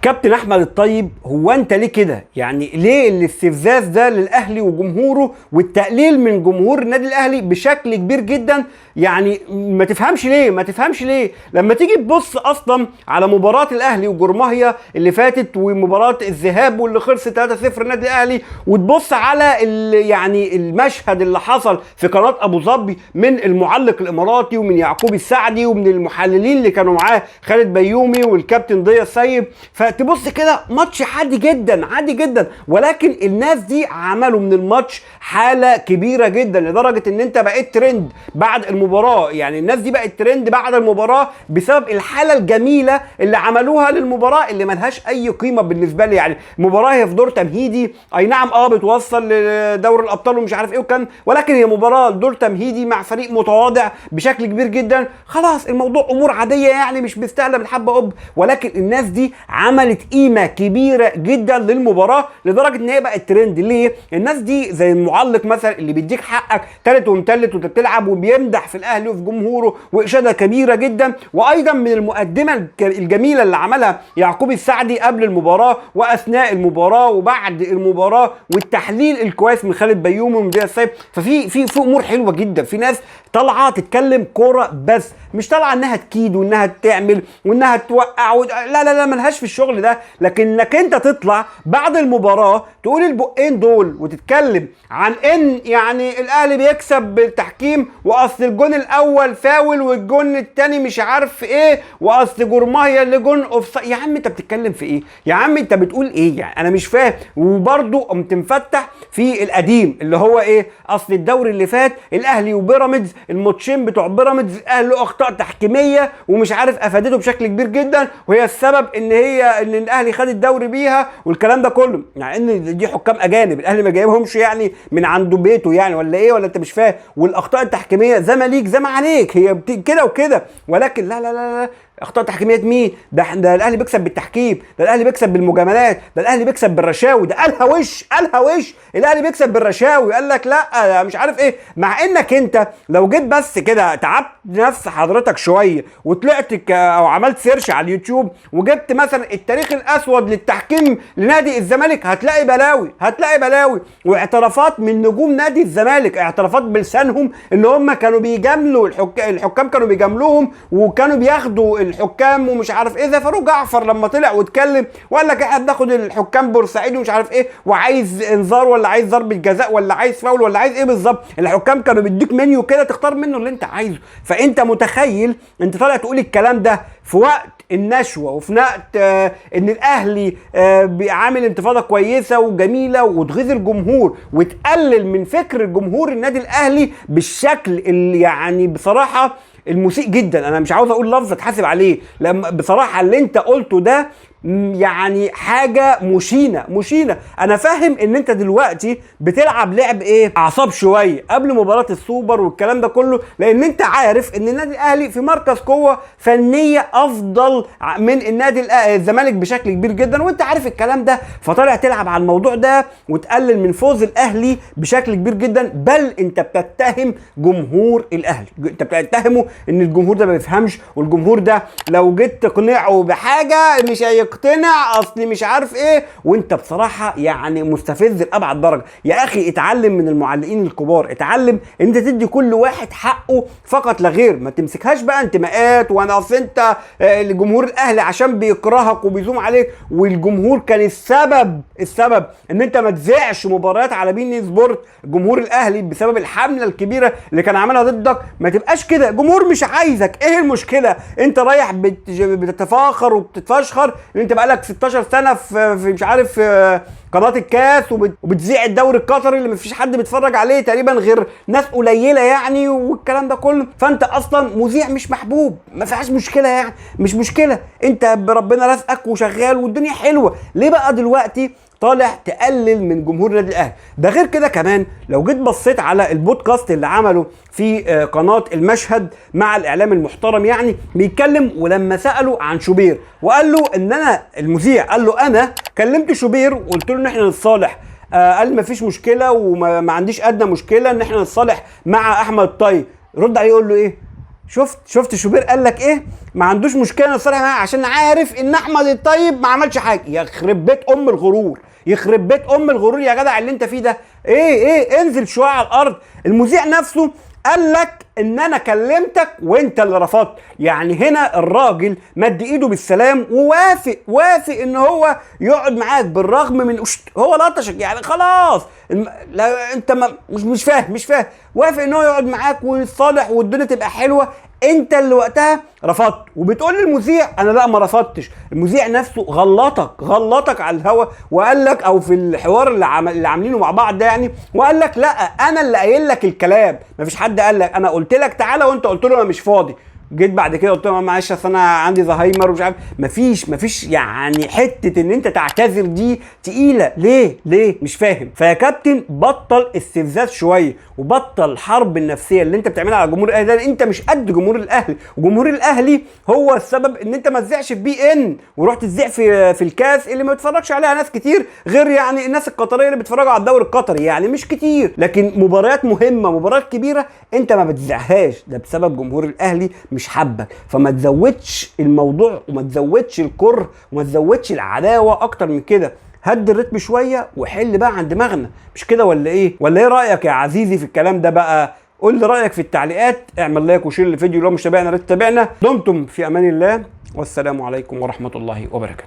كابتن احمد الطيب، هو انت ليه كده؟ يعني ليه الاستفزاز ده للاهلي وجمهوره والتقليل من جمهور النادي الاهلي بشكل كبير جدا؟ يعني ما تفهمش ليه لما تيجي تبص اصلا على مباراه الاهلي وجرماهيا اللي فاتت ومباراه الذهاب واللي خلصت 3-0 النادي الاهلي، وتبص على يعني المشهد اللي حصل في قناه ابو ظبي من المعلق الاماراتي ومن يعقوب السعدي ومن المحللين اللي كانوا معاه خالد بيومي والكابتن ضياء السيب، فتبص كده ماتش عادي جدا عادي جدا، ولكن الناس دي عملوا من الماتش حاله كبيره جدا لدرجه ان انت بقيت ترند بعد المباراه. يعني الناس دي بقت ترند بعد المباراه بسبب الحاله الجميله اللي عملوها للمباراه اللي ملهاش اي قيمه بالنسبه لي. يعني مباراه هي في دور تمهيدي، اي نعم بتوصل لدوري الابطال ومش عارف ايه وكان، ولكن هي مباراه دور تمهيدي مع فريق متواضع بشكل كبير جدا. خلاص الموضوع امور عاديه، يعني مش مستاهله بالحبه قب، ولكن الناس دي عملت قيمه كبيره جدا للمباراه لدرجه ان هي بقت ترند. ليه؟ الناس دي زي المعلق مثلا اللي بيديك حقك تالت ومتلت وانت بتلعب وبيمدح في الاهلي وفي جمهوره واشاده كبيره جدا. وايضا من المقدمه الجميله اللي عملها يعقوب السعدي قبل المباراه واثناء المباراه وبعد المباراه، والتحليل الكويس من خالد بيومي ومن ضياء السيب. ففي امور حلوه جدا، في ناس طالعه تتكلم كوره بس، مش طالعه انها تكيد وانها تعمل وانها توقع لا ملهاش في الشغل ده. لكنك انت تطلع بعد المباراه تقول البقين دول وتتكلم عن ان يعني الاهلي بيكسب بالتحكيم، واصل الجون الاول فاول والجون الثاني مش عارف ايه، واصل جرماهيا اللي جون اوف. يا عم انت بتتكلم في ايه؟ يا عم انت بتقول ايه؟ يعني انا مش فاهم. وبرضه قمت مفتح في القديم اللي هو ايه، اصل الدوري اللي فات الاهلي وبيراميدز الماتشين بتوع بيراميدز الاهلي له اخطاء تحكيميه ومش عارف افادته بشكل كبير جدا، وهي السبب ان الاهلي خد الدوري بيها والكلام ده كله، مع ان دي حكام اجانب الاهلي ما جايبهمش يعني من عنده بيته يعني، ولا ايه؟ ولا انت مش فاهم؟ والاخطاء التحكيميه زي ما ليك زي ما عليك، هي كده وكده، ولكن لا اخطاء تحكيميه مين؟ ده الاهلي بيكسب بالتحكيم، ده الاهلي بيكسب بالمجاملات، ده الاهلي بيكسب بالرشاوي، ده قالها وش الاهلي بيكسب بالرشاوي. قال لك لا مش عارف ايه، مع انك انت لو جيت بس كده تعبت نفس حضرتك شويه وطلعت او عملت سيرش على اليوتيوب وجبت مثلا التاريخ الاسود للتحكيم لنادي الزمالك، هتلاقي بلاوي واعترافات من نجوم نادي الزمالك، اعترافات بلسانهم ان هم كانوا بيجاملوا الحكام كانوا بيجاملوهم وكانوا بياخدوا الحكام ومش عارف ايه. زي فاروق جعفر لما طلع واتكلم وقال لك احنا بناخد الحكام بورسعيد ومش عارف ايه، وعايز انذار ولا عايز ضربه جزاء ولا عايز فاول ولا عايز ايه بالظبط. الحكام كانوا بيديك منيو كده تختار منه اللي انت عايزه. فانت متخيل انت طالع تقول الكلام ده في وقت النشوه وفي وقت ان الاهلي بيعامل انتفاضه كويسه وجميله وتغيظ الجمهور وتقلل من فكر الجمهور النادي الاهلي بالشكل اللي يعني بصراحه المسيء جدا. انا مش عاوز اقول لفظ اتحاسب عليه، لما بصراحه اللي انت قلته ده يعني حاجه مشينه. انا فاهم ان انت دلوقتي بتلعب لعب ايه، اعصاب شويه قبل مباراه السوبر والكلام ده كله، لان انت عارف ان النادي الاهلي في مركز قوه فنيه افضل من النادي الزمالك بشكل كبير جدا، وانت عارف الكلام ده، فطالع تلعب على الموضوع ده وتقلل من فوز الاهلي بشكل كبير جدا. بل انت بتتهم جمهور الاهلي، انت بتتهمه ان الجمهور ده ما بيفهمش، والجمهور ده لو جيت تقنعه بحاجه مش هيقتنع، اصلي مش عارف ايه. وانت بصراحه يعني مستفز لابعد درجه. يا اخي اتعلم من المعلقين الكبار، اتعلم ان انت تدي كل واحد حقه فقط لا غير، ما تمسكهاش بقى انتماءات وانا اصل انت الجمهور الاهلي عشان بيكرهك وبيزوم عليك، والجمهور كان السبب ان انت ما تذيعش مباريات على بين سبورت، الجمهور الاهلي بسبب الحمله الكبيره اللي كان عاملها ضدك. ما تبقاش كده، جمهور مش عايزك. ايه المشكله؟ انت رايح بتتفاخر وبتتفشخر ان انت بقالك 16 سنه في مش عارف في قناه الكاس وبتذيع الدوري القطري اللي مفيش حد بيتفرج عليه تقريبا غير ناس قليله يعني، والكلام ده كله. فانت اصلا مذيع مش محبوب، ما فيهاش مشكله يعني، مش مشكله، انت بربنا رزقك وشغال والدنيا حلوه. ليه بقى دلوقتي طالع تقلل من جمهور النادي الاهلي؟ ده غير كده كمان لو جيت بصيت على البودكاست اللي عمله في قناه المشهد مع الاعلام المحترم، يعني بيتكلم ولما سالوا عن شوبير وقال له ان انا المذيع قال له انا كلمت شوبير وقلت له ان احنا نتصالح، قال مفيش مشكله وما عنديش ادنى مشكله ان احنا نتصالح مع احمد الطيب. رد عليه يقول له ايه؟ شفت شوبير قال لك ايه؟ ما عندوش مشكله نصالح معاه عشان عارف ان احمد الطيب ما عملش حاجه. يخرب بيت ام الغرور، يخرب بيت ام الغرور يا جدع اللي انت فيه ده. ايه انزل شويه على الارض. المذيع نفسه قال لك ان انا كلمتك وانت اللي رفضت. يعني هنا الراجل مد ايده بالسلام ووافق ان هو يقعد معاك بالرغم من هو لطشك يعني خلاص. لا انت مش فاهم وافق ان هو يقعد معاك ويتصالح والدنيا تبقى حلوه. انت اللي وقتها رفضت وبتقول للمذيع انا لا ما رفضتش. المذيع نفسه غلطك على الهوا وقال لك، او في الحوار اللي عاملينه مع بعض ده يعني، وقال لك لا انا اللي قايل لك الكلام، مفيش حد قال لك. انا قلت لك تعالى وانت قلت له انا مش فاضي. جيت بعد كده قلت له معلش اصل انا عندي زهايمر ومش عارف. مفيش يعني حته ان انت تعتذر دي تقيله. ليه مش فاهم. فيا كابتن بطل استفزاز شويه وبطل الحرب النفسيه اللي انت بتعملها على جمهور الاهلي ده. انت مش قد جمهور الاهلي، وجمهور الاهلي هو السبب ان انت ما تذيعش في بي ان ورحت تذيع في الكاس اللي ما بيتفرجش عليها ناس كتير غير يعني الناس القطريه اللي بيتفرجوا على الدوري القطري، يعني مش كتير. لكن مباريات مهمه مباريات كبيره انت ما بتذيعهاش، ده بسبب جمهور الاهلي مش حبك. فما تزودش الموضوع وما تزودش الكره وما تزودش العداوه اكتر من كده. هد الريتم شويه وحل بقى عن دماغنا، مش كده ولا ايه رايك يا عزيزي في الكلام ده بقى؟ قول لي رايك في التعليقات، اعمل لايك وشير الفيديو لو مش تابعنا. دمتم في امان الله والسلام عليكم ورحمه الله وبركاته.